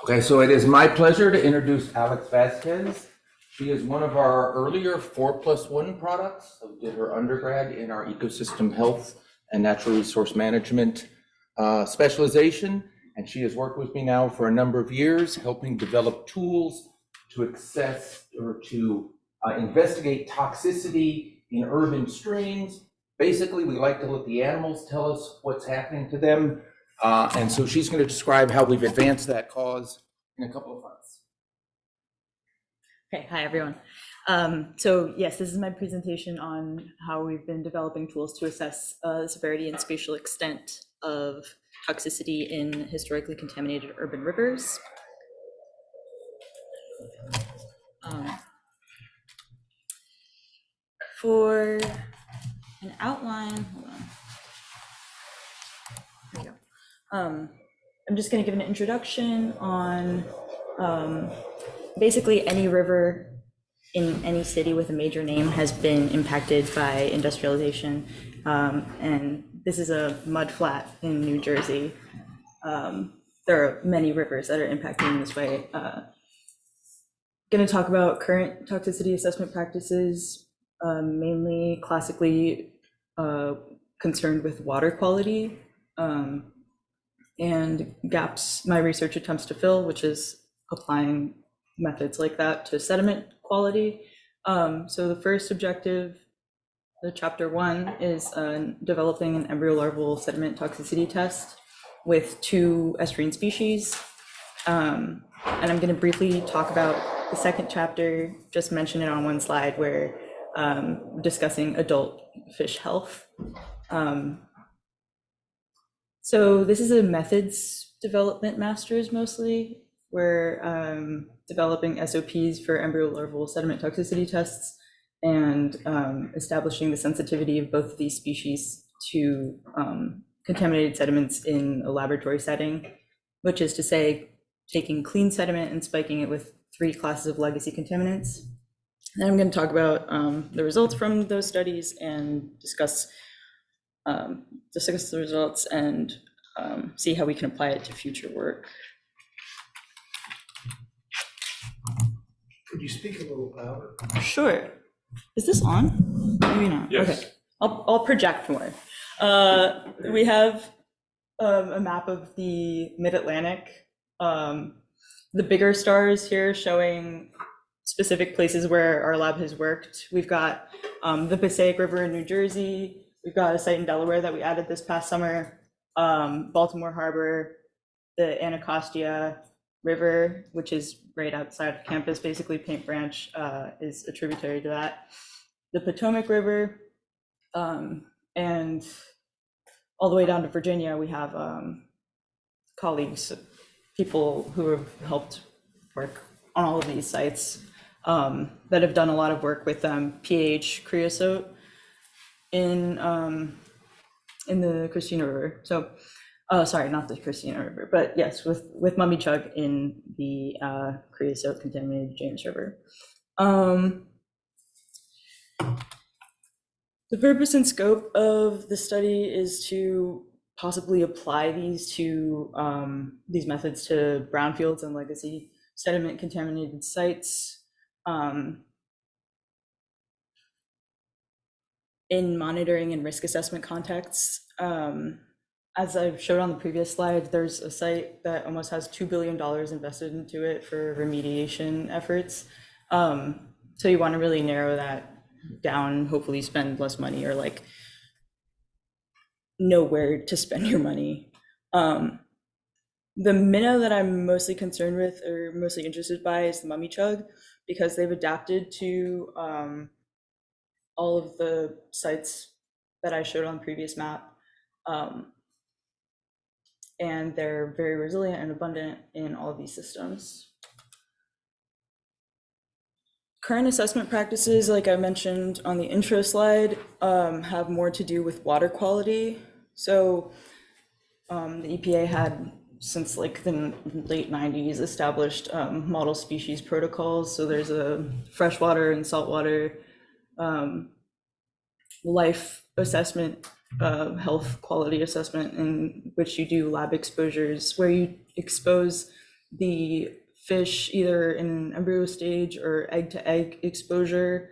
Okay, so it is my pleasure to introduce Alex Vazquez. She is one of our earlier 4+1 products. So did her undergrad in our ecosystem health and natural resource management specialization. And she has worked with me now for a number of years, helping develop tools to access or to investigate toxicity in urban streams. Basically, we like to let the animals tell us what's happening to them. And so she's going to describe how we've advanced that cause in a couple of months. Okay, hi everyone. So yes, this is my presentation on how we've been developing tools to assess severity and spatial extent of toxicity in historically contaminated urban rivers. For an outline, hold on. There you go. I'm just going to give an introduction on basically any river in any city with a major name has been impacted by industrialization. And this is a mud flat in New Jersey. There are many rivers that are impacted in this way. Going to talk about current toxicity assessment practices, mainly classically concerned with water quality and gaps my research attempts to fill, which is applying methods like that to sediment quality. So the first objective, the chapter 1, is developing an embryo larval sediment toxicity test with 2 estuarine species. And I'm going to briefly talk about the second chapter, just mention it on one slide, where discussing adult fish health. So this is a methods development master's mostly. We're developing SOPs for embryo larval sediment toxicity tests and establishing the sensitivity of both of these species to contaminated sediments in a laboratory setting, which is to say, taking clean sediment and spiking it with 3 classes of legacy contaminants. Then I'm going to talk about the results from those studies and discuss the results and see how we can apply it to future work. Could you speak a little louder? Sure. Is this on? Maybe not. Yes. Okay. I'll project more. We have a map of the Mid-Atlantic. The bigger stars here showing specific places where our lab has worked. We've got the Passaic River in New Jersey. We've got a site in Delaware that we added this past summer. Baltimore Harbor, the Anacostia River, which is right outside of campus, basically Paint Branch is a tributary to that. The Potomac River, and all the way down to Virginia, we have colleagues, people who have helped work on all of these sites that have done a lot of work with pH creosote in the Christina River. So, sorry, not the Christina River, but yes, with mummichog in the creosote contaminated James River. The purpose and scope of the study is to possibly apply these methods to brownfields and legacy sediment contaminated sites. In monitoring and risk assessment contexts. As I showed on the previous slide, there's a site that almost has $2 billion invested into it for remediation efforts. So you want to really narrow that down, hopefully spend less money or like know where to spend your money. The minnow that I'm mostly concerned with or mostly interested by is the mummichog, because they've adapted to all of the sites that I showed on the previous map. And they're very resilient and abundant in all of these systems. Current assessment practices, like I mentioned on the intro slide, have more to do with water quality. So the EPA had, since like the late 90s, established model species protocols. So there's a freshwater and saltwater life assessment, health quality assessment, in which you do lab exposures where you expose the fish either in embryo stage or egg to egg exposure,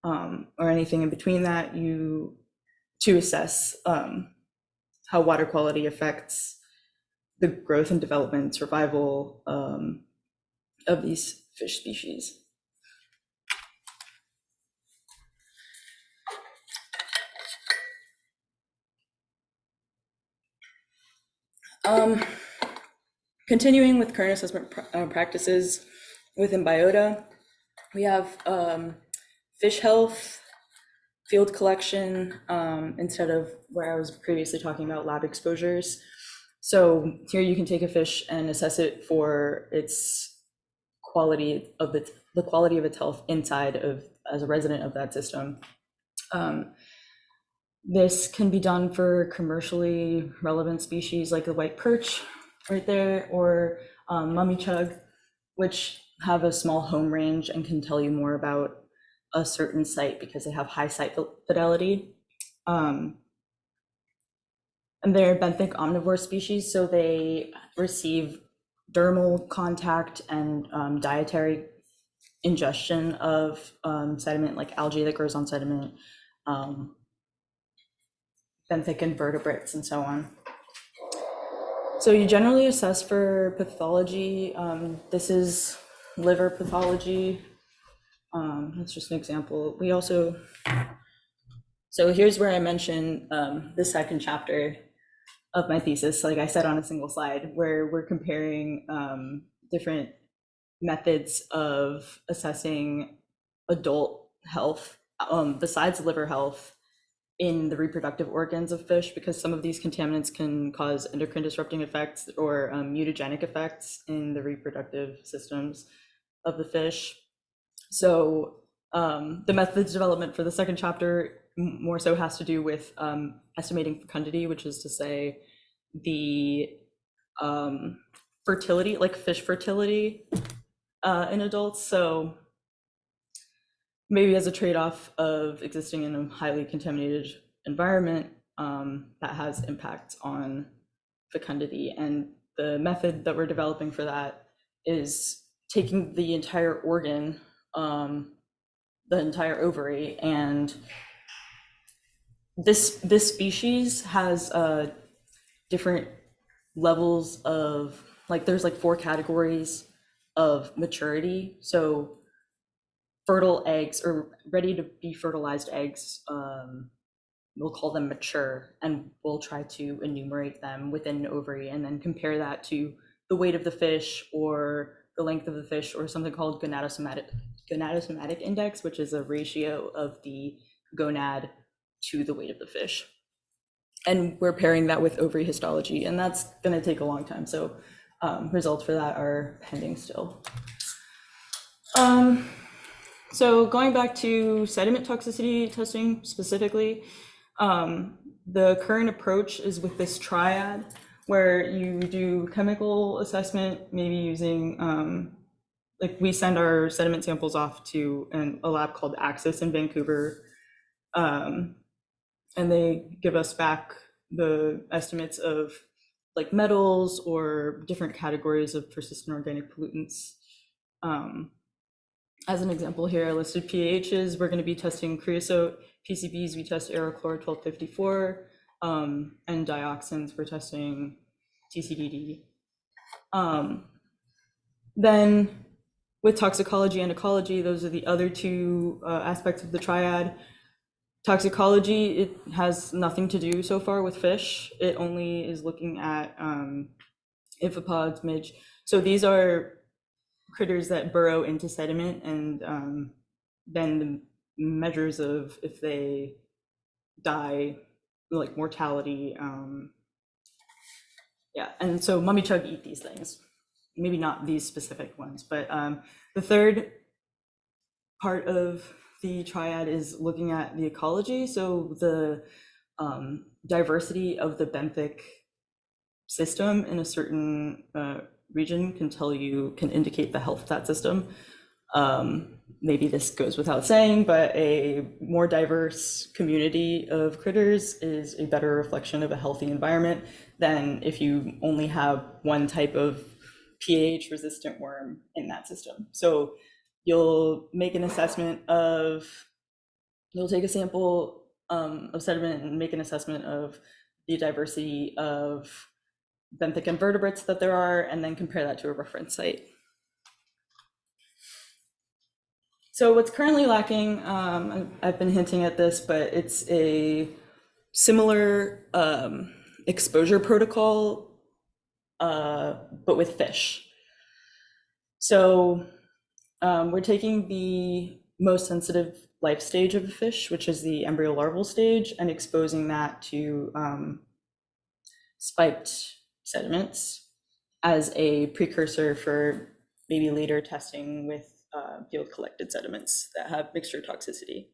or anything in between that, to assess how water quality affects the growth and development and survival of these fish species. Continuing with current assessment practices within biota, we have fish health, field collection, instead of where I was previously talking about lab exposures. So here you can take a fish and assess it for its quality of the quality of its health inside of, as a resident of that system. This can be done for commercially relevant species like the white perch right there, or mummichog, which have a small home range and can tell you more about a certain site because they have high site fidelity. And they're benthic omnivore species, so they receive dermal contact and dietary ingestion of sediment like algae that grows on sediment, benthic invertebrates, and so on. So you generally assess for pathology. This is liver pathology. That's just an example. We also, so here's where I mention the second chapter of my thesis, like I said, on a single slide, where we're comparing different methods of assessing adult health besides liver health in the reproductive organs of fish, because some of these contaminants can cause endocrine disrupting effects or mutagenic effects in the reproductive systems of the fish. So the methods development for the second chapter more so has to do with estimating fecundity, which is to say the fertility, like fish fertility in adults. So maybe as a trade-off of existing in a highly contaminated environment, that has impacts on fecundity. And the method that we're developing for that is taking the entire organ, the entire ovary, and this species has different levels of, like, there's like 4 categories of maturity. So fertile eggs, or ready to be fertilized eggs, we'll call them mature, and we'll try to enumerate them within an ovary and then compare that to the weight of the fish or the length of the fish, or something called gonadosomatic index, which is a ratio of the gonad to the weight of the fish. And we're pairing that with ovary histology, and that's going to take a long time. So results for that are pending still. So going back to sediment toxicity testing specifically, the current approach is with this triad, where you do chemical assessment, maybe using, like we send our sediment samples off to a lab called Axis in Vancouver, and they give us back the estimates of like metals or different categories of persistent organic pollutants. As an example here, I listed pHs. We're going to be testing creosote. PCBs, we test aerochlor 1254, and dioxins, we're testing TCDD. Then with toxicology and ecology, those are the other 2 aspects of the triad. Toxicology, it has nothing to do so far with fish. It only is looking at amphipods, midge. So these are critters that burrow into sediment, and then the measures of if they die, like mortality. Yeah, and so mummichog eat these things. Maybe not these specific ones, but the third part of the triad is looking at the ecology. So the diversity of the benthic system in a certain region can indicate the health of that system. Maybe this goes without saying, but a more diverse community of critters is a better reflection of a healthy environment than if you only have one type of pH resistant worm in that system. So you'll make an assessment of, you'll take a sample of sediment and make an assessment of the diversity of benthic invertebrates that there are, and then compare that to a reference site. So what's currently lacking, I've been hinting at this, but it's a similar exposure protocol, but with fish. So we're taking the most sensitive life stage of a fish, which is the embryo larval stage, and exposing that to spiked sediments as a precursor for maybe later testing with field collected sediments that have mixture toxicity.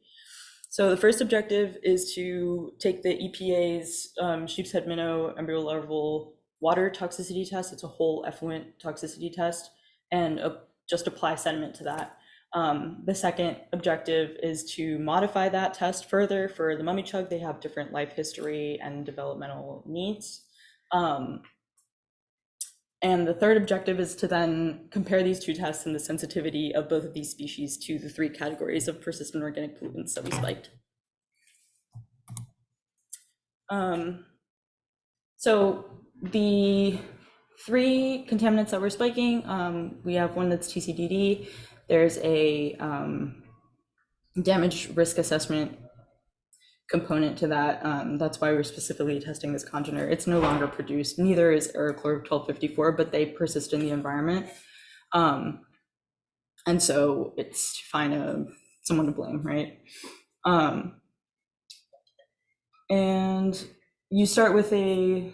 So the first objective is to take the EPA's sheep's head minnow embryo larval water toxicity test. It's a whole effluent toxicity test, and just apply sediment to that. The second objective is to modify that test further for the mummichog. They have different life history and developmental needs. And the third objective is to then compare these two tests and the sensitivity of both of these species to the three categories of persistent organic pollutants that we spiked. So the three contaminants that we're spiking, we have one that's TCDD. There's a damage risk assessment component to that. That's why we're specifically testing this congener. It's no longer produced. Neither is Aerochlor 1254, but they persist in the environment. And so it's to find someone to blame, right? And you start with a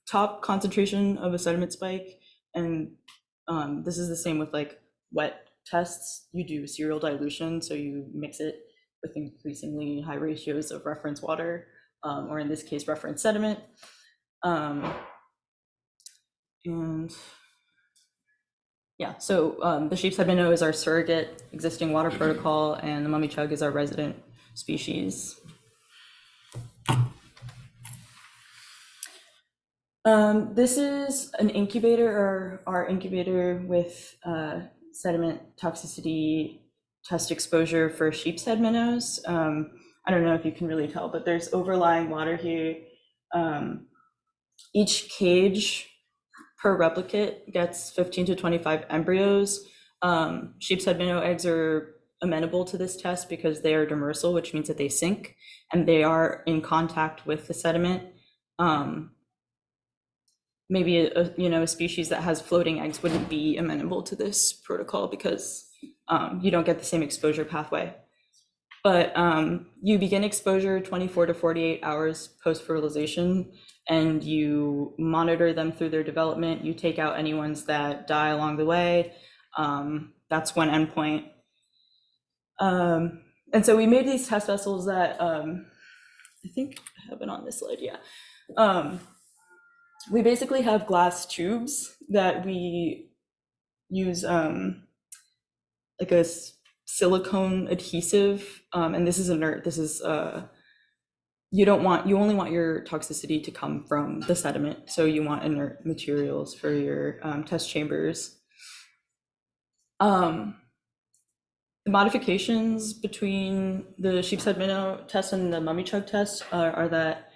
top concentration of a sediment spike. And this is the same with like wet tests. You do serial dilution, so you mix it with increasingly high ratios of reference water, or in this case, reference sediment. And yeah, so the sheep's head minnow is our surrogate existing water protocol, and the mummichog is our resident species. This is an incubator, or our incubator with sediment toxicity test exposure for sheep's head minnows. I don't know if you can really tell, but there's overlying water here. Each cage per replicate gets 15 to 25 embryos. Sheep's head minnow eggs are amenable to this test because they are demersal, which means that they sink and they are in contact with the sediment. Maybe a species that has floating eggs wouldn't be amenable to this protocol because you don't get the same exposure pathway. But you begin exposure 24 to 48 hours post-fertilization, and you monitor them through their development. You take out any ones that die along the way. That's one endpoint. And so we made these test vessels that, I think I have it on this slide, yeah. We basically have glass tubes that we use like a silicone adhesive, and this is inert. This is you only want your toxicity to come from the sediment, so you want inert materials for your test chambers. The modifications between the sheep's head minnow test and the mummichog test are that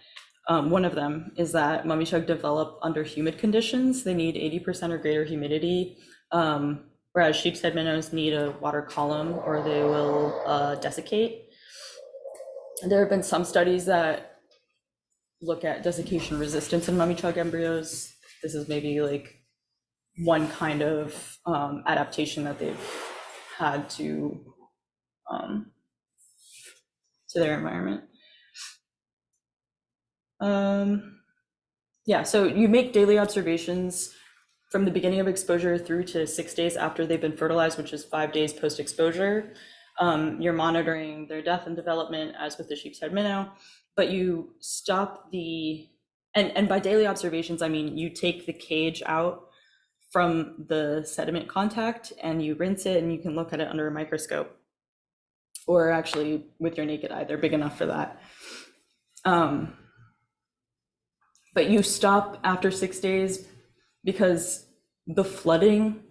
one of them is that mummichog develop under humid conditions. They need 80% or greater humidity, whereas sheep's head minnows need a water column or they will desiccate. And there have been some studies that look at desiccation resistance in mummichog embryos. This is maybe like one kind of adaptation that they've had to their environment. Yeah, so you make daily observations from the beginning of exposure through to 6 days after they've been fertilized, which is 5 days post-exposure. You're monitoring their death and development as with the sheep's head minnow, but you stop and by daily observations, I mean you take the cage out from the sediment contact and you rinse it and you can look at it under a microscope, or actually with your naked eye. They're big enough for that. But you stop after 6 days because the flooding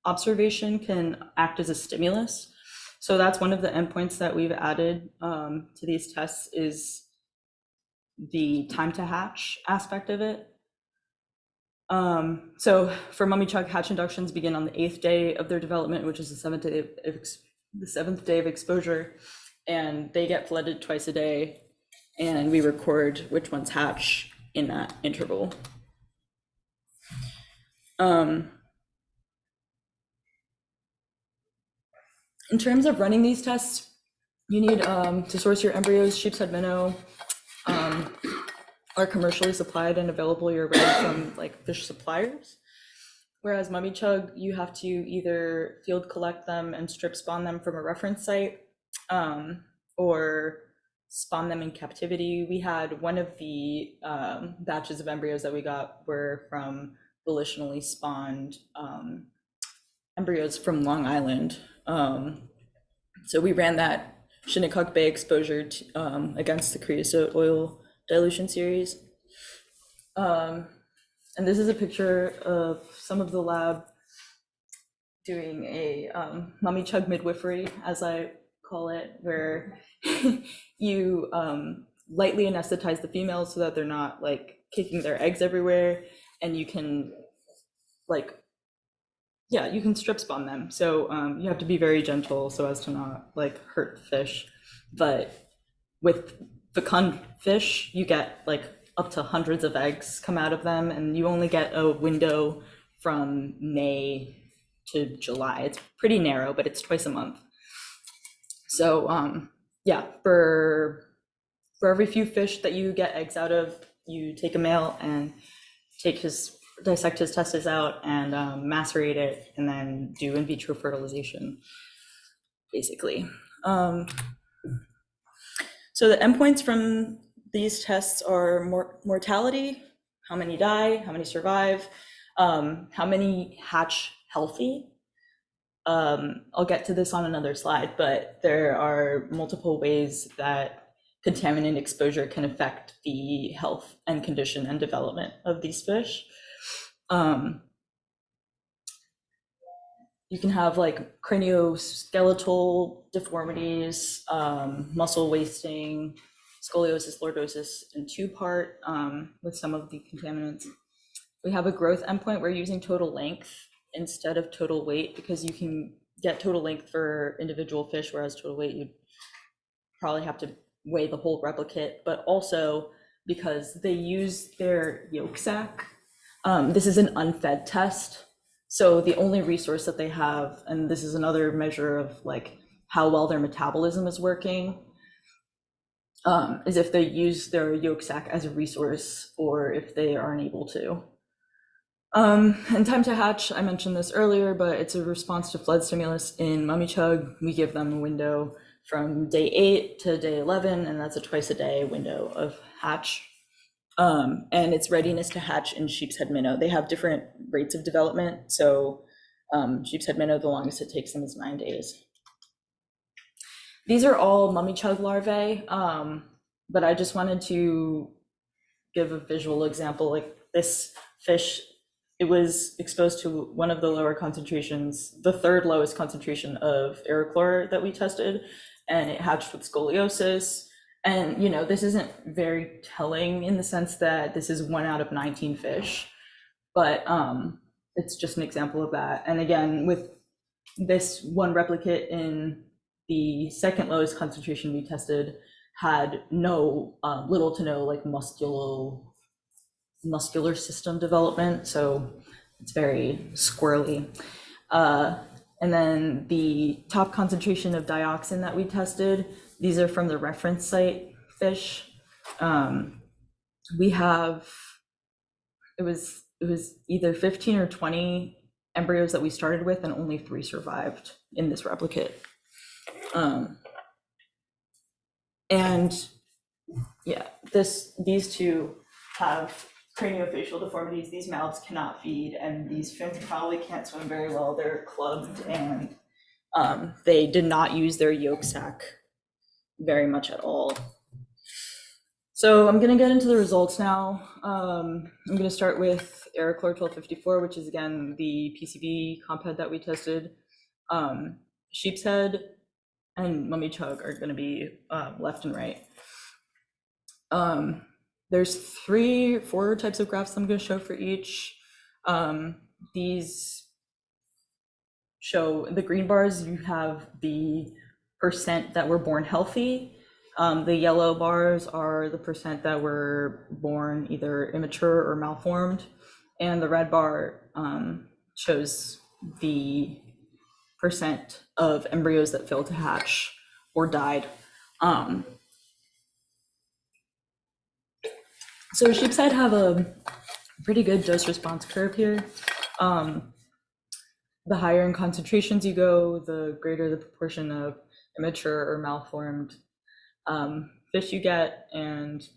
observation can act as a stimulus. So that's one of the endpoints that we've added to these tests, is the time to hatch aspect of it. So for mummichog, hatch inductions begin on the 8th day of their development, which is the 7th day of exposure, and they get flooded twice a day, and we record which ones hatch in that interval. In terms of running these tests, you need to source your embryos. Sheep's head minnow are commercially supplied and available year-round from like fish suppliers. Whereas mummichog, you have to either field collect them and strip spawn them from a reference site, or spawn them in captivity. We had one of the batches of embryos that we got were from volitionally spawned embryos from Long Island. So we ran that Shinnecock Bay exposure against the creosote oil dilution series. And this is a picture of some of the lab doing a mummichog midwifery, as I call it, where you lightly anesthetize the females so that they're not like kicking their eggs everywhere, and you can you can strip spawn them. So you have to be very gentle so as to not like hurt fish. But with fecund fish, you get like up to hundreds of eggs come out of them, and you only get a window from May to July. It's pretty narrow, but it's twice a month. So yeah, for every few fish that you get eggs out of, you take a male and dissect his testes out and macerate it, and then do in vitro fertilization, basically. So the endpoints from these tests are mortality, how many die, how many survive, how many hatch healthy. I'll get to this on another slide, but there are multiple ways that contaminant exposure can affect the health and condition and development of these fish. You can have like cranioskeletal deformities, muscle wasting, scoliosis, lordosis, and two-part with some of the contaminants. We have a growth endpoint. We're using total length instead of total weight, because you can get total length for individual fish, whereas total weight, you'd probably have to weigh the whole replicate, but also because they use their yolk sac. This is an unfed test. So the only resource that they have, and this is another measure of like how well their metabolism is working, is if they use their yolk sac as a resource or if they aren't able to. And time to hatch, I mentioned this earlier, but it's a response to flood stimulus in mummichog. We give them a window from day 8 to day 11, and that's a twice a day window of hatch. And its readiness to hatch in sheep's head minnow. They have different rates of development. So sheep's head minnow, the longest it takes them is 9 days. These are all mummichog larvae, but I just wanted to give a visual example. Like this fish, it was exposed to one of the lower concentrations, the third lowest concentration of aerochlor that we tested, and it hatched with scoliosis. And, you know, this isn't very telling in the sense that this is 1 out of 19 fish, but it's just an example of that. And again, with this one replicate in the second lowest concentration we tested had no, little to no like muscular system development. So it's very squirrely. And then the top concentration of dioxin that we tested, these are from the reference site fish. We have, it was either 15 or 20 embryos that we started with, and only 3 survived in this replicate. And yeah, these two have craniofacial deformities. These mouths cannot feed, and these fins probably can't swim very well. They're clubbed, and they did not use their yolk sac very much at all. So I'm going to get into the results now. I'm going to start with Aerochlor 1254, which is again the PCB compound that we tested. Sheep's head and mummichog are going to be left and right. There's 4 types of graphs I'm going to show for each. These show the green bars, you have the percent that were born healthy. The yellow bars are the percent that were born either immature or malformed. And the red bar shows the percent of embryos that failed to hatch or died. So sheep's head have a pretty good dose response curve here. The higher in concentrations you go, the greater the proportion of immature or malformed fish you get, and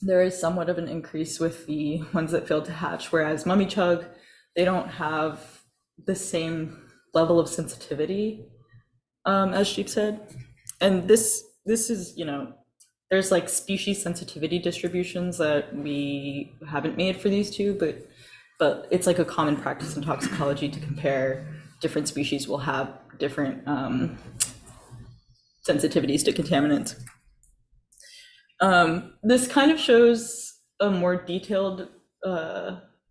there is somewhat of an increase with the ones that failed to hatch, whereas mummichog, they don't have the same level of sensitivity as sheep's head. And this is, there's like species sensitivity distributions that we haven't made for these two, but it's like a common practice in toxicology to compare different species will have different sensitivities to contaminants. This kind of shows a more detailed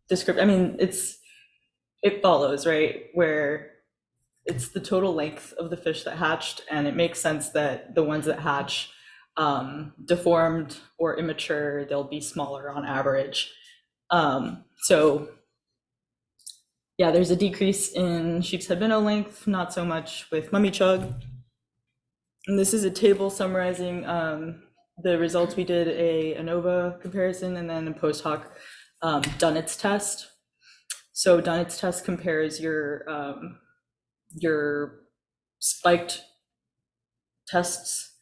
description. I mean, it follows, right, where it's the total length of the fish that hatched, and it makes sense that the ones that hatch deformed or immature, they'll be smaller on average. So yeah, there's a decrease in sheep's head minnow length, not so much with mummichog. And this is a table summarizing the results. We did a ANOVA comparison and then a post hoc Dunnett's test. So Dunnett's test compares your spiked tests,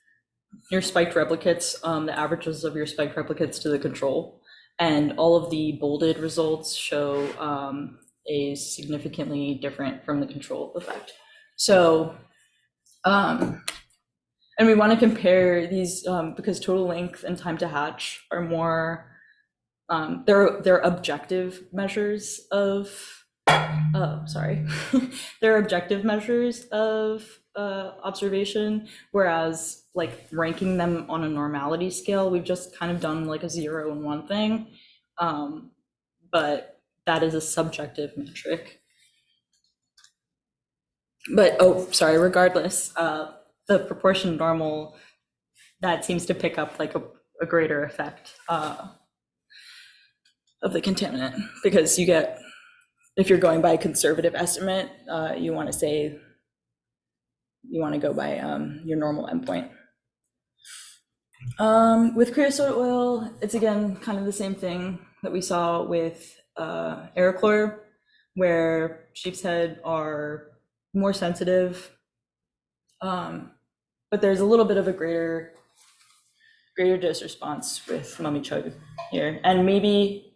your spiked replicates, the averages of your spiked replicates to the control. And all of the bolded results show a significantly different from the control effect. So, and we want to compare these because total length and time to hatch are more, they're objective measures of, they're objective measures of observation, whereas like ranking them on a normality scale, we've just kind of done like a 0 and 1 thing. But that is a subjective metric. But, regardless, the proportion normal, that seems to pick up like a greater effect of the contaminant, because you get, if you're going by a conservative estimate, you want to go by your normal endpoint. With creosote oil, it's again kind of the same thing that we saw with Aerochlor, where sheep's head are more sensitive, but there's a little bit of a greater dose response with mummichog here. And maybe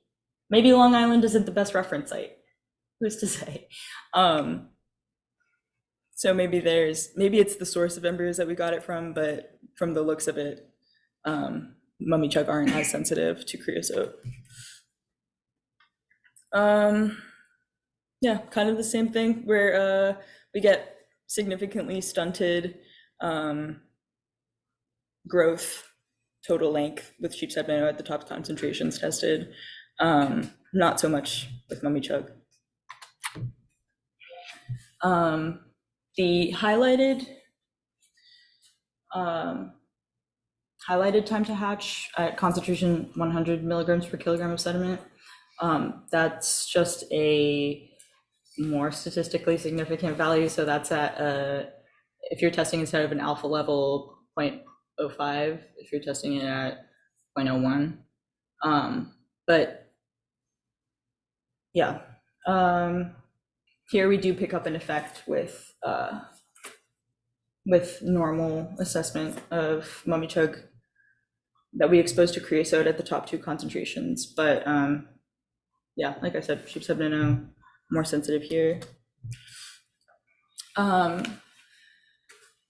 Long Island isn't the best reference site. Who's to say? So maybe it's the source of embryos that we got it from, but from the looks of it, mummichog aren't as sensitive to creosote. Yeah, kind of the same thing where we get significantly stunted growth, total length with sheep's head minnow at the top concentrations tested. Not so much with mummichog. The highlighted time to hatch at concentration 100 milligrams per kilogram of sediment, that's just a more statistically significant value. So that's at if you're testing instead of an alpha level 0.05, if you're testing it at 0.01. But yeah, here we do pick up an effect with normal assessment of mummichog that we exposed to creosote at the top 2 concentrations. But yeah, like I said, sheep's head minnow more sensitive here.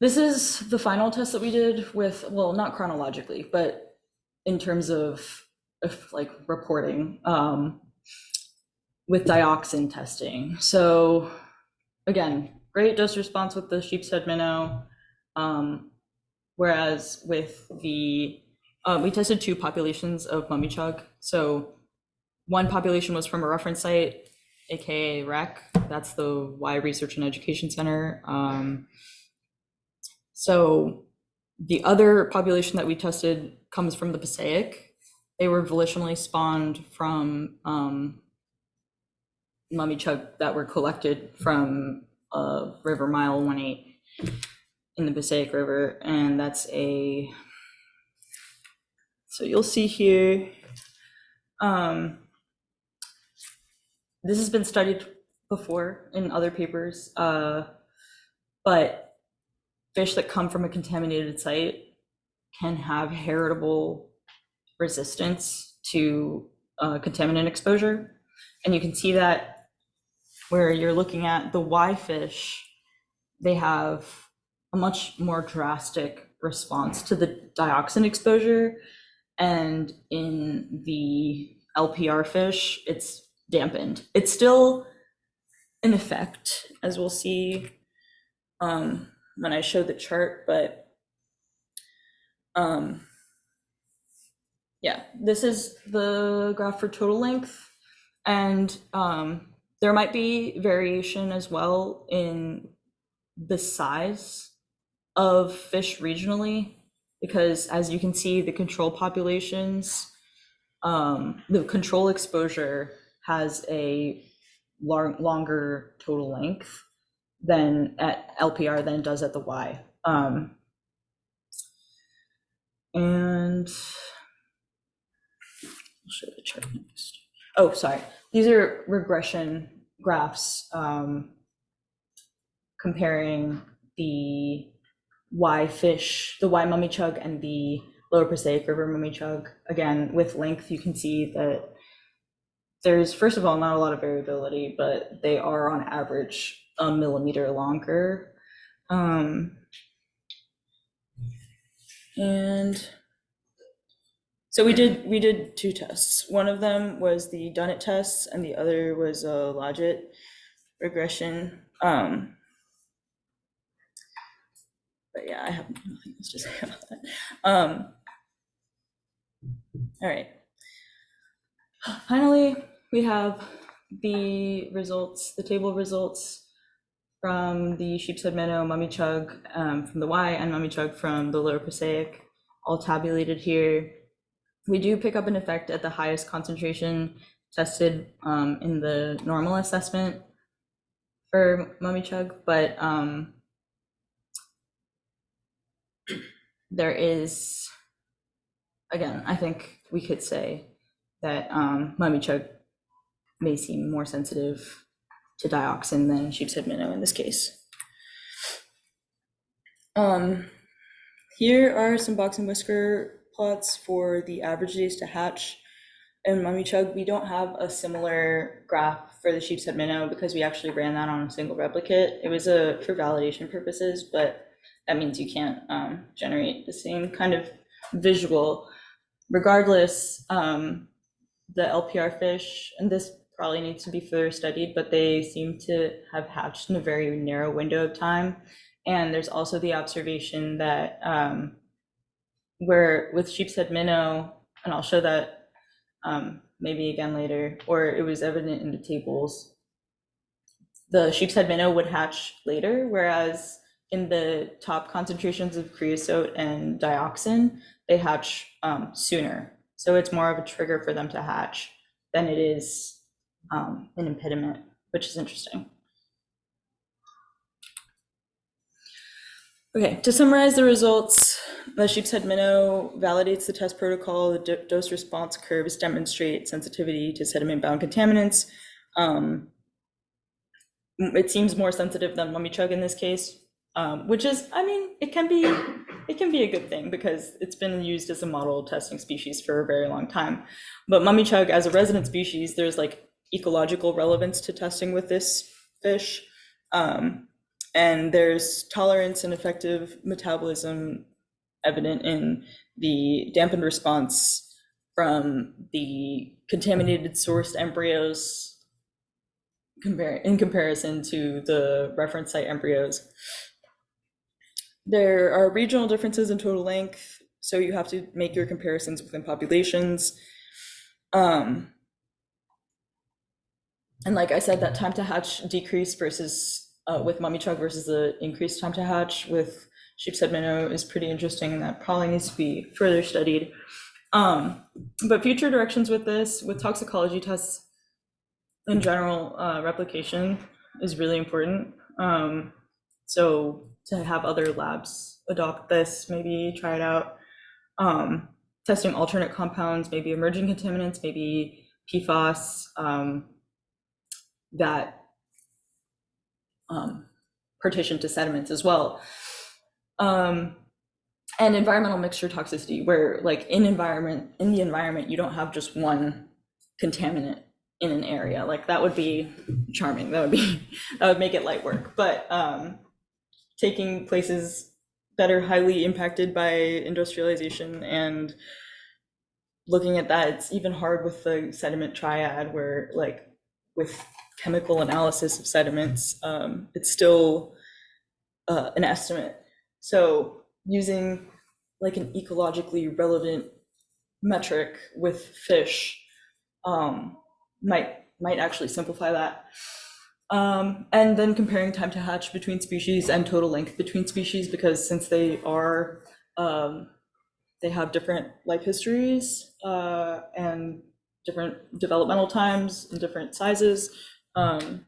This is the final test that we did with, well, not chronologically, but in terms of like reporting with dioxin testing. So again, great dose response with the sheep's-head minnow, whereas with the we tested 2 populations of mummichog. So one population was from a reference site, aka REC. That's the Y Research and Education Center. So the other population that we tested comes from the Passaic. They were volitionally spawned from mummichog that were collected from River Mile 18 in the Passaic River, and that's a. So you'll see here. This has been studied before in other papers, but fish that come from a contaminated site can have heritable resistance to contaminant exposure. And you can see that where you're looking at the Y fish, they have a much more drastic response to the dioxin exposure. And in the LPR fish, it's dampened. It's still an effect, as we'll see when I show the chart, but yeah, this is the graph for total length, and there might be variation as well in the size of fish regionally, because as you can see, the control populations, the control exposure has a longer total length than at LPR than it does at the Y. And I'll show the chart next. Oh, sorry. These are regression graphs comparing the Y fish, the Y mummichog and the Lower Passaic River mummichog. Again, with length, you can see that there's, first of all, not a lot of variability, but they are on average a millimeter longer. And so we did 2 tests. One of them was the Dunnett test, and the other was a Logit regression. But yeah, I have nothing else to say about that. All right. Finally, we have the results, the table results from the sheep's-head minnow, mummichog from the Y, and mummichog from the Lower Passaic, all tabulated here. We do pick up an effect at the highest concentration tested in the normal assessment for mummichog, but there is, again, I think we could say that mummichog may seem more sensitive to dioxin than sheep's-head minnow in this case. Here are some box and whisker plots for the average days to hatch in mummichog. We don't have a similar graph for the sheep's-head minnow because we actually ran that on a single replicate. It was for validation purposes, but that means you can't generate the same kind of visual. Regardless, the LPR fish, and this probably needs to be further studied, but they seem to have hatched in a very narrow window of time. And there's also the observation that where with sheep's-head minnow, and I'll show that maybe again later, or it was evident in the tables, the sheep's-head minnow would hatch later, whereas in the top concentrations of creosote and dioxin, they hatch sooner. So it's more of a trigger for them to hatch than it is an impediment, which is interesting. Okay, to summarize the results, the sheep's-head minnow validates the test protocol. The dose response curves demonstrate sensitivity to sediment-bound contaminants. It seems more sensitive than mummichog in this case, which is, I mean, it can be a good thing because it's been used as a model testing species for a very long time. But mummichog as a resident species, there's like ecological relevance to testing with this fish. And there's tolerance and effective metabolism evident in the dampened response from the contaminated sourced embryos in comparison to the reference site embryos. There are regional differences in total length, so you have to make your comparisons within populations. And like I said, that time to hatch decrease versus with mummichog versus the increased time to hatch with sheepshead minnow is pretty interesting, and that probably needs to be further studied. But future directions with this, with toxicology tests in general, replication is really important. So to have other labs adopt this, maybe try it out. Testing alternate compounds, maybe emerging contaminants, maybe PFAS, that partition to sediments as well. And environmental mixture toxicity, where like in the environment, you don't have just one contaminant in an area. Like that would be charming. That would make it light work. But taking places that are highly impacted by industrialization and looking at that, it's even hard with the sediment triad, where like with chemical analysis of sediments, it's still an estimate. So using like an ecologically relevant metric with fish might actually simplify that. And then comparing time to hatch between species and total length between species, because since they have different life histories and different developmental times and different sizes, that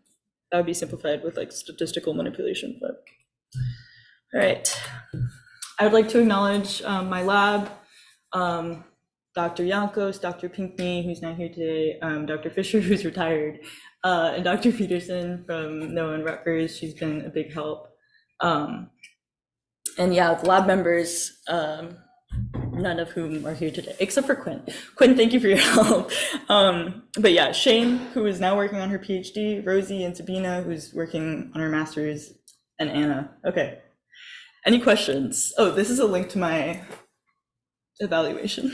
would be simplified with like statistical manipulation. But all right, I would like to acknowledge my lab, Dr. Yankos, Dr. Pinkney, who's not here today, Dr. Fisher, who's retired, and Dr. Peterson from NOAA and Rutgers. She's been a big help. And yeah, the lab members, none of whom are here today, except for Quinn. Quinn, thank you for your help. But yeah, Shane, who is now working on her PhD, Rosie and Sabina, who's working on her master's, and Anna. Okay. Any questions? Oh, this is a link to my evaluation.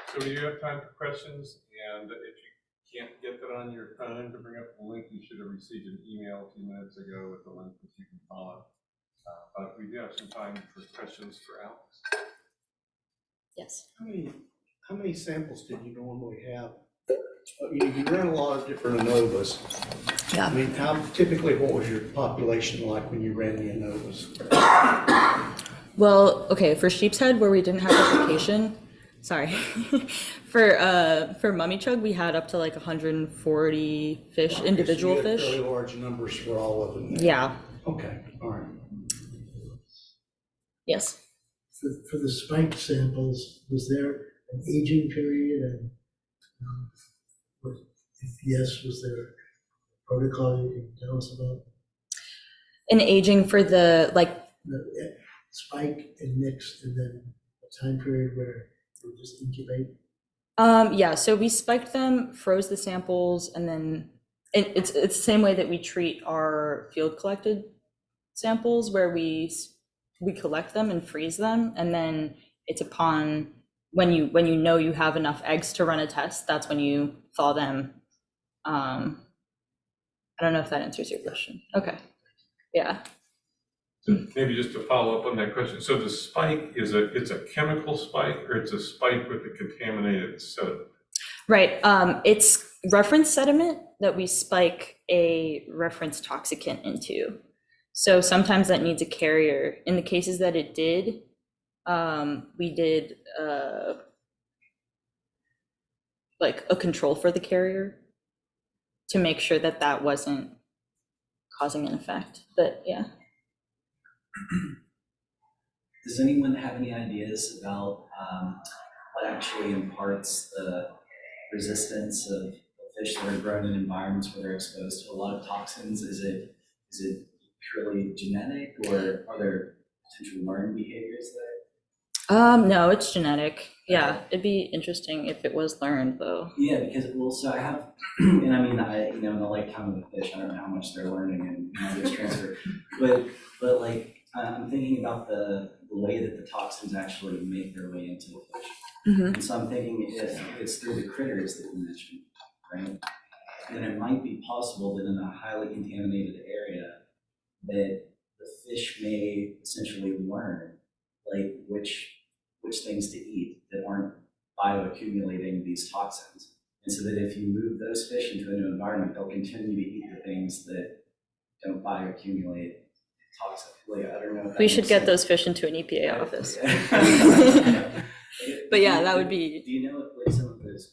So we do have time for questions, and if you can't get that on your phone to bring up the link, you should have received an email a few minutes ago with the link that you can follow. But we do have some time for questions for Alex. Yes. How many samples did you normally have? You ran a lot of different ANOVAs. Yeah. I mean, typically, what was your population like when you ran the ANOVAs? Well, okay, for sheepshead, where we didn't have replication, sorry, for mummichog, we had up to like 140 fish, individual so you had fish. Very large numbers for all of them. Yeah. Okay, all right. Yes. For the spike samples, was there an aging period, and if yes, was there a protocol you can tell us about? And aging for the The spike and mix, and then a time period where they would just incubate? yeah, so we spiked them, froze the samples, and then it's the same way that we treat our field collected samples, where we collect them and freeze them, and then it's upon when you know you have enough eggs to run a test, that's when you thaw them. I don't know if that answers your question. Okay. Yeah. So maybe just to follow up on that question. So the spike it's a chemical spike, or it's a spike with a contaminated sediment? Right. It's reference sediment that we spike a reference toxicant into. So sometimes that needs a carrier. In the cases that it did, we did like a control for the carrier to make sure that that wasn't causing an effect. But yeah. Does anyone have any ideas about what actually imparts the resistance of fish that are grown in environments where they're exposed to a lot of toxins? Is it purely genetic, or are there potential learned behaviors there? No, it's genetic. Yeah, it'd be interesting if it was learned though. Yeah, because, well, so I have, and I mean, in the lifetime of the fish, I don't know how much they're learning and how it's transferred. But like, I'm thinking about the way that the toxins actually make their way into the fish. Mhm. And so I'm thinking if it's through the critters that you mentioned, right? Then it might be possible that in a highly contaminated area, that the fish may essentially learn like which things to eat that aren't bioaccumulating these toxins. And so that if you move those fish into a new environment, they'll continue to eat the things that don't bioaccumulate toxin. Like, I don't know if that We should makes get sense. those fish into an EPA office. Yeah. But yeah, that would be. Do you know if like some of those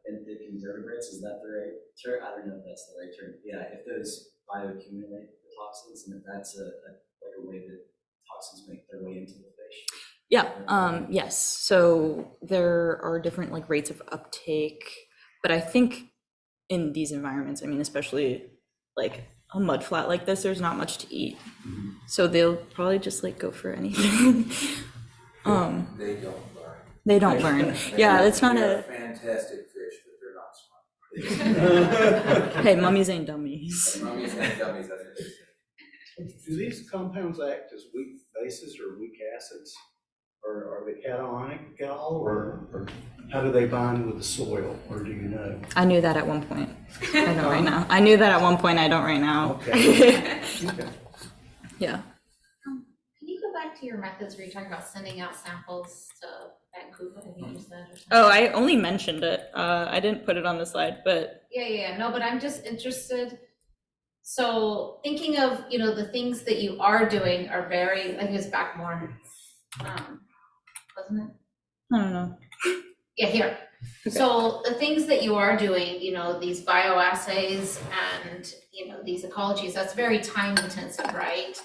benthic invertebrates, is that the right term? I don't know if that's the right term. Yeah, if those bioaccumulate the toxins, and if that's like a way that toxins make their way into the fish. Yeah, yes. So there are different like rates of uptake, but I think in these environments, I mean, especially like a mud flat like this, there's not much to eat. So they'll probably just like go for anything. They don't learn. They don't learn. Yeah, it's not They're a, fantastic fish, but they're not smart. hey, mummies ain't dummies. Mummies and dummies, that's what they say. Do these compounds act as weak bases or weak acids? Or are they cationic at all, or how do they bind with the soil, or do you know? I knew that at one point. I don't right now. I knew that at one point, I don't right now. Okay. Okay. Yeah. Can you go back to your methods where you're talking about sending out samples to Vancouver, I think you said, or something? Oh, I only mentioned it. I didn't put it on the slide, but Yeah, no, but I'm just interested. So thinking of, the things that you are doing are very, I think it's back more, wasn't it? I don't know. Yeah, here. So the things that you are doing, these bioassays and, these ecologies, that's very time intensive, right?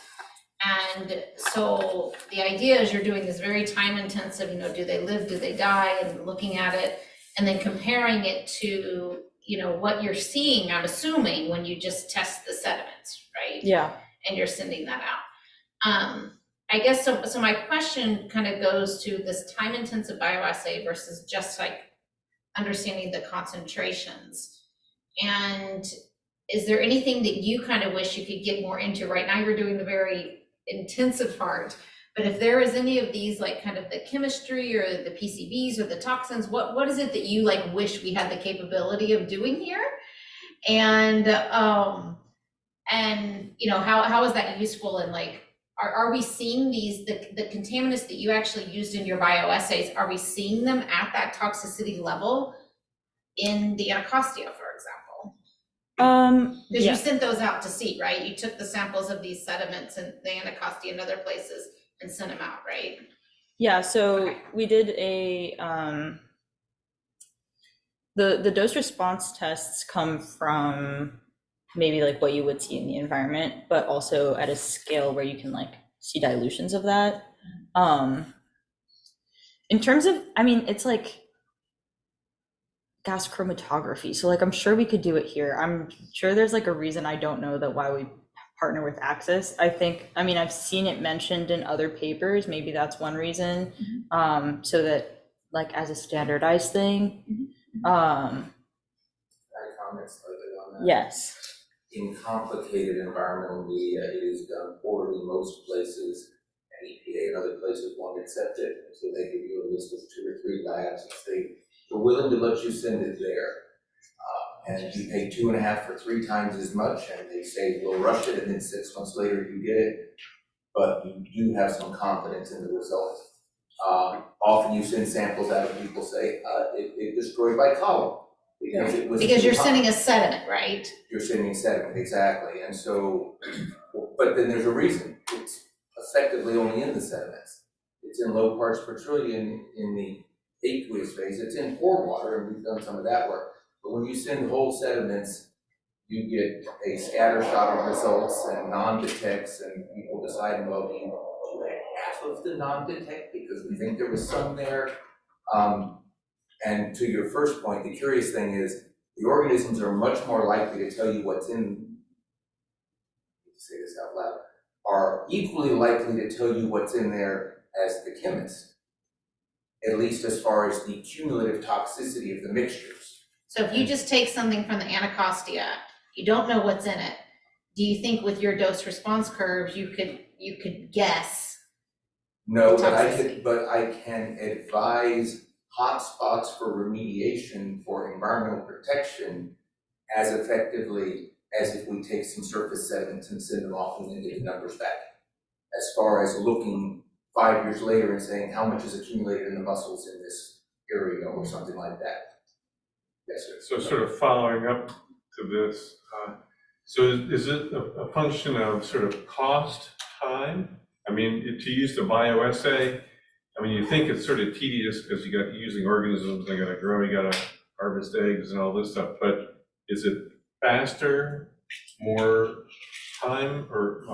And so the idea is you're doing this very time intensive, do they live, do they die, and looking at it, and then comparing it to, what you're seeing, I'm assuming, when you just test the sediments, right? Yeah. And you're sending that out. I guess, so my question kind of goes to this time intensive bioassay versus just like understanding the concentrations. And is there anything that you kind of wish you could get more into? Right now you're doing the very intensive part, but if there is any of these, like kind of the chemistry or the PCBs or the toxins, what is it that you like wish we had the capability of doing here? And how is that useful? And like, are we seeing these, the contaminants that you actually used in your bioassays, are we seeing them at that toxicity level in the Anacostia, for example? Because you sent those out to sea, right? You took the samples of these sediments and the Anacostia and other places and sent them out, right? Yeah, so Okay. we did a, the dose response tests come from maybe like what you would see in the environment, but also at a scale where you can like see dilutions of that. In terms of, I mean, it's like gas chromatography. So like, I'm sure we could do it here. I'm sure there's like a reason I don't know that why we partner with Axis. I mean, I've seen it mentioned in other papers. Maybe that's one reason. So that like as a standardized thing. Can I comment slightly on that? Yes. In complicated environmental media, it is done poorly most places, and EPA and other places won't accept it, so they give you a list of 2 or 3 labs and say, we're willing to let you send it there. And you pay 2.5 or 3 times as much, and they say, we'll rush it, and then 6 months later you get it, but you do have some confidence in the results. Often you send samples out and people say, it destroyed by column. Because you're sending a sediment, right? You're sending sediment, exactly, and so, but then there's a reason. It's effectively only in the sediments. It's in low parts per trillion in the aqueous phase. It's in pore water, and we've done some of that work. But when you send whole sediments, you get a scattershot of results and non-detects, and people decide, well, do you half of the non-detect because we think there was some there. And to your first point, the curious thing is the organisms are much more likely to tell you what's in, say this out loud, are equally likely to tell you what's in there as the chemist, at least as far as the cumulative toxicity of the mixtures. So if you just take something from the Anacostia, you don't know what's in it, do you think with your dose response curves, you could guess? No, Toxicity. but I can advise hotspots for remediation for environmental protection as effectively as if we take some surface sediments and send them off and then get numbers back. As far as looking 5 years later and saying how much is accumulated in the mussels in this area or something like that. Yes, sir. So sort of following up to this, so is it a function of sort of cost, time? I mean, to use the bioassay, I mean, you think it's sort of tedious because you got using organisms, they gotta grow, you gotta harvest eggs and all this stuff, but is it faster, more time, or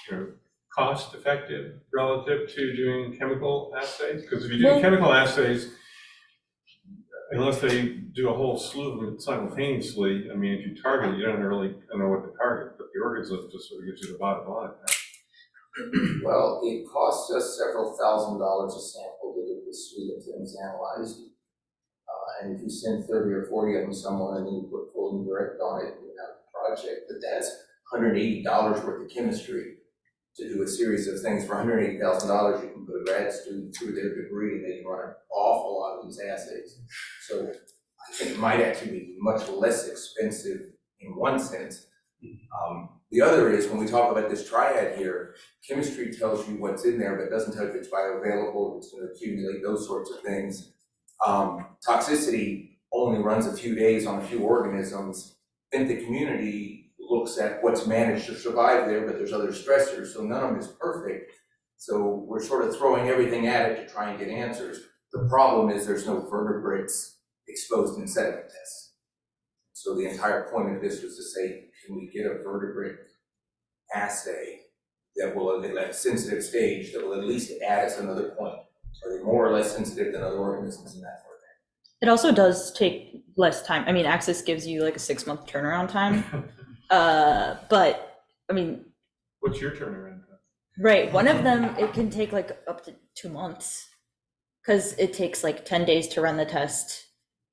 you know, cost effective relative to doing chemical assays? Because if you do chemical assays, unless they do a whole slew of them simultaneously, I mean, if you target it, you don't really know what to target, but the organism just sort of gives you the bottom line. Well, it costs us several $1,000s a sample to get this suite of things analyzed. And if you send 30 or 40 of them somewhere and then you put full and direct on it, you have a project that's $180 worth of chemistry to do a series of things. For $180,000, you can put a grad student through their degree and they can run an awful lot of these assays. So I think it might actually be much less expensive in one sense. The other is when we talk about this triad here, chemistry tells you what's in there, but doesn't tell you if it's bioavailable, if it's going to accumulate, those sorts of things. Toxicity only runs a few days on a few organisms. Then the community looks at what's managed to survive there, but there's other stressors, so none of them is perfect. So we're sort of throwing everything at it to try and get answers. The problem is there's no vertebrates exposed in sediment tests. So the entire point of this was to say, can we get a vertebrate assay that will, at that sensitive stage, that will at least add us another point? Are they more or less sensitive than other organisms in that sort of thing? It also does take less time. I mean, Axis gives you like a 6-month turnaround time. But I mean, What's your turnaround time? right, one of them, it can take like up to 2 months because it takes like 10 days to run the test,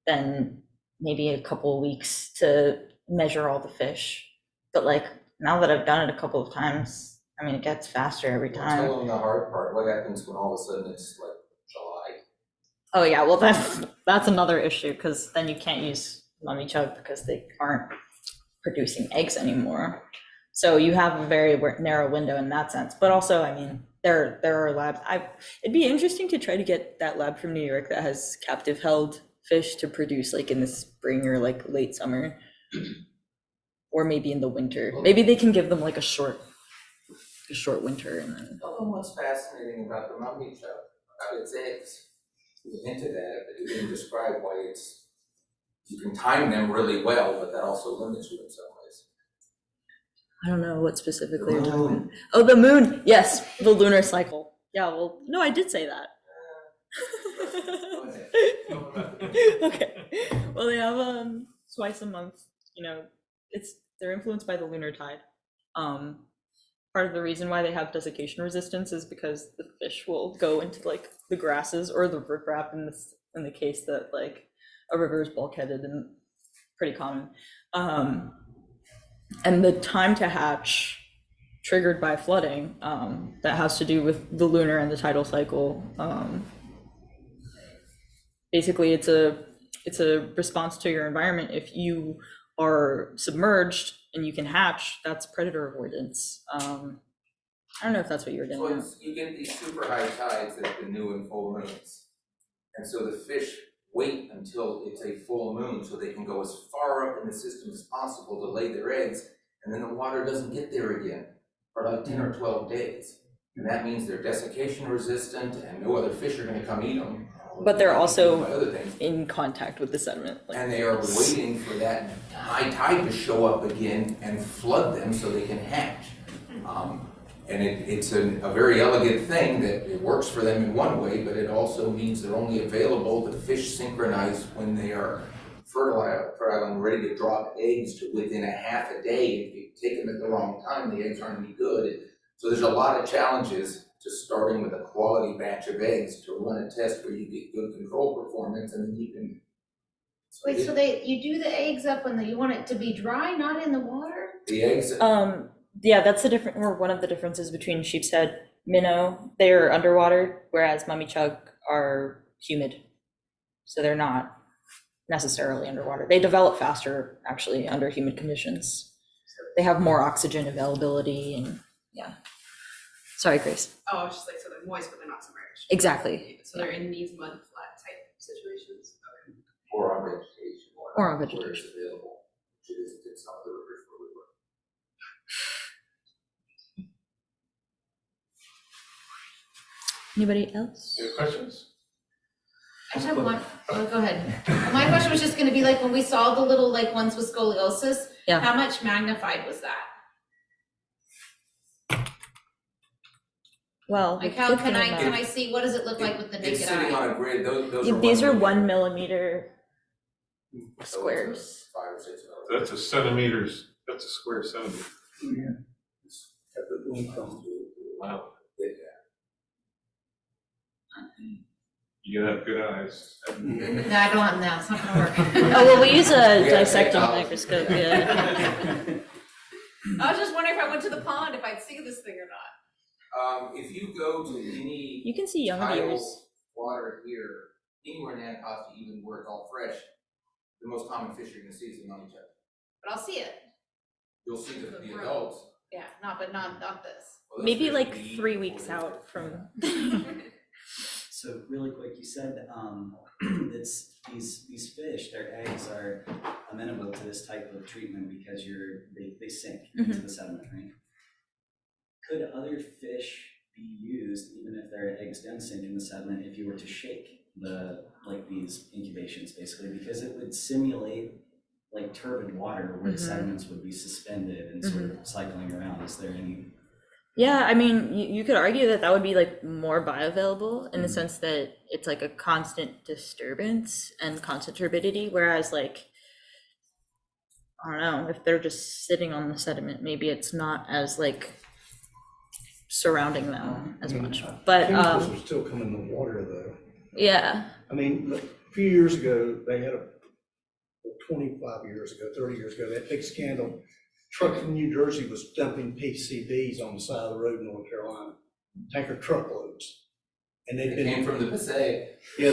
then maybe a couple of weeks to measure all the fish. But like now that I've done it a couple of times, I mean, it gets faster every time. Tell them the hard part. What happens when all of a sudden it's like July? Oh yeah, well that's another issue because then you can't use mummichog because they aren't producing eggs anymore. So you have a very narrow window in that sense. But also, I mean, there are labs. It'd be interesting to try to get that lab from New York that has captive held fish to produce like in the spring or like late summer, or maybe in the winter. Maybe they can give them like a short winter and then. Tell them what's fascinating about the mummichog, about its eggs. You hinted at it, but you didn't describe why it's, you can time them really well, but that also limits you in some ways. I don't know what specifically you're The talking moon. about. Oh, the moon. Yes, the lunar cycle. Yeah, well, no, I did say that. Go ahead. Tell them about the moon. Okay. Well, they have twice a month, you know, they're influenced by the lunar tide. Part of the reason why they have desiccation resistance is because the fish will go into like the grasses or the riprap in the case that like a river is bulkheaded and pretty common. And the time to hatch triggered by flooding, that has to do with the lunar and the tidal cycle. Basically it's a response to your environment. If you are submerged and you can hatch, that's predator avoidance. I don't know if that's what you were So getting at. you get these super high tides at the new and full moons. And so the fish wait until it's a full moon so they can go as far up in the system as possible to lay their eggs, and then the water doesn't get there again for like 10 or 12 days. And that means they're desiccation resistant and no other fish are gonna come eat them. But they're also other things. in contact with the sediment. And they are waiting for that high tide to show up again and flood them so they can hatch. And it's a very elegant thing that it works for them in one way, but it also means they're only available, the fish synchronize when they are fertile and ready to drop eggs to within a half a day. If you take them at the wrong time, the eggs aren't any good. So there's a lot of challenges just starting with a quality batch of eggs to run a test where you get good control performance, and then you can. Wait, so you do the eggs up when you want it to be dry, not in the water? The eggs. Yeah, that's one of the differences between sheep's head, minnow, they're underwater, whereas mummichog are humid. So they're not necessarily underwater. They develop faster, actually, under humid conditions. They have more oxygen availability and, yeah. Sorry, Grace. Oh, I was just like, so they're moist, but they're not submerged. Exactly. So they're in these mud flat type situations. Okay. Or on vegetation. Or on Where it's vegetation. available, which is, it's not the rivers where we work. Anybody else? Any questions? I just have one, oh, go ahead. My question was just gonna be like, when we saw the little like ones with scoliosis, Yeah. how much magnified was that? Well, Like how can I see, what does it look like with the It's naked sitting eye? on a grid, those are. These are 1 1 millimeter So it's a squares. 5 or 6 millimeters. That's a centimeters, that's a square centimeter. Have the boom come. Wow. Yeah. You gotta have good eyes. No, I don't, no, it's not gonna work. Oh, well, we use a Yeah, dissecting technology. microscope, yeah. I was just wondering if I went to the pond, if I'd see this thing or not. If you go to any You can see young tidal deers. water here, anywhere in Anacostia, even where it's all fresh, the most common fish you're gonna see is the mummichog. But I'll see it, You'll see the The adults. yeah, not this. Well, those Maybe fish like will be 3 eaten weeks before out from. So really quick, you said it's these fish, their eggs are amenable to this type of treatment because they sink into the sediment, right? Could other fish be used even if their eggs don't sink in the sediment if you were to shake these incubations basically, because it would simulate like turbid water where the sediments would be suspended and sort of cycling around? Is there any? Yeah, I mean, you could argue that would be like more bioavailable in the sense that it's like a constant disturbance and constant turbidity, whereas like, I don't know, if they're just sitting on the sediment, maybe it's not as like surrounding them as much. But Chemicals are still coming in the water though. yeah, I mean, look, a few years ago, they had 25 years ago, 30 years ago, that big scandal. Truck from New Jersey was dumping PCBs on the side of the road in North Carolina, tanker truckloads. And they've It been. came from the Passaic. Yeah,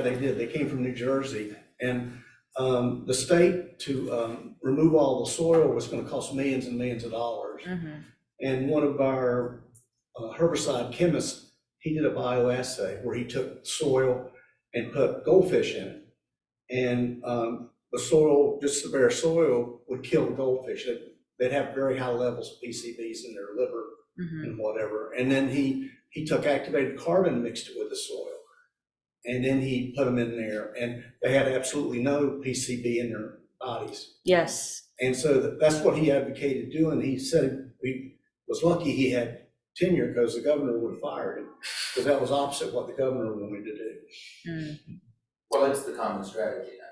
they did. They came from New Jersey. And the state to remove all the soil was gonna cost millions and millions of dollars. And one of our herbicide chemists, he did a bioassay where he took soil and put goldfish in it. And the soil, just the bare soil, would kill the goldfish. They'd have very high levels of PCBs in their liver and whatever. And then he took activated carbon, mixed it with the soil. And then he put them in there, and they had absolutely no PCB in their bodies. yes, And so that's what he advocated doing. He said he was lucky he had tenure because the governor would have fired him, because that was opposite what the governor wanted to do. Well, it's the common strategy now.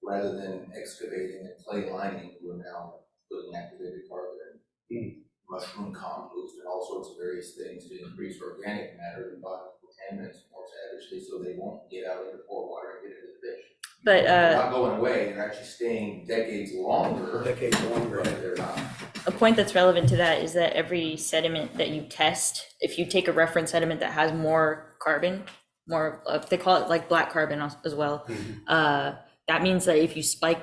Rather than excavating and clay lining, we're now putting activated carbon and mushroom compost and all sorts of various things to increase organic matter and body contaminants more savagely so they won't get out into poor water and get into the fish. but They're not going away, they're actually staying decades longer. Decades longer. But they're not. a point that's relevant to that is that every sediment that you test, if you take a reference sediment that has more carbon, more, they call it like black carbon as well, that means that if you spike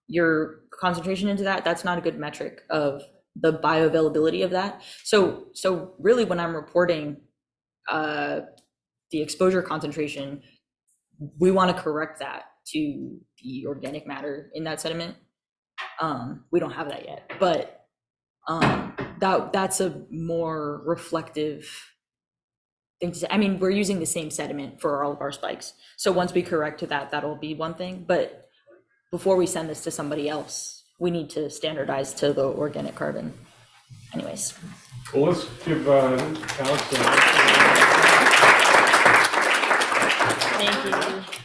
your concentration into that, that's not a good metric of the bioavailability of that. So really when I'm reporting the exposure concentration, we want to correct that to the organic matter in that sediment. We don't have that yet, but that's a more reflective thing to say. I mean, we're using the same sediment for all of our spikes. So once we correct to that, that'll be one thing. But before we send this to somebody else, we need to standardize to the organic carbon. Anyways. Well, let's give Alex Thank you.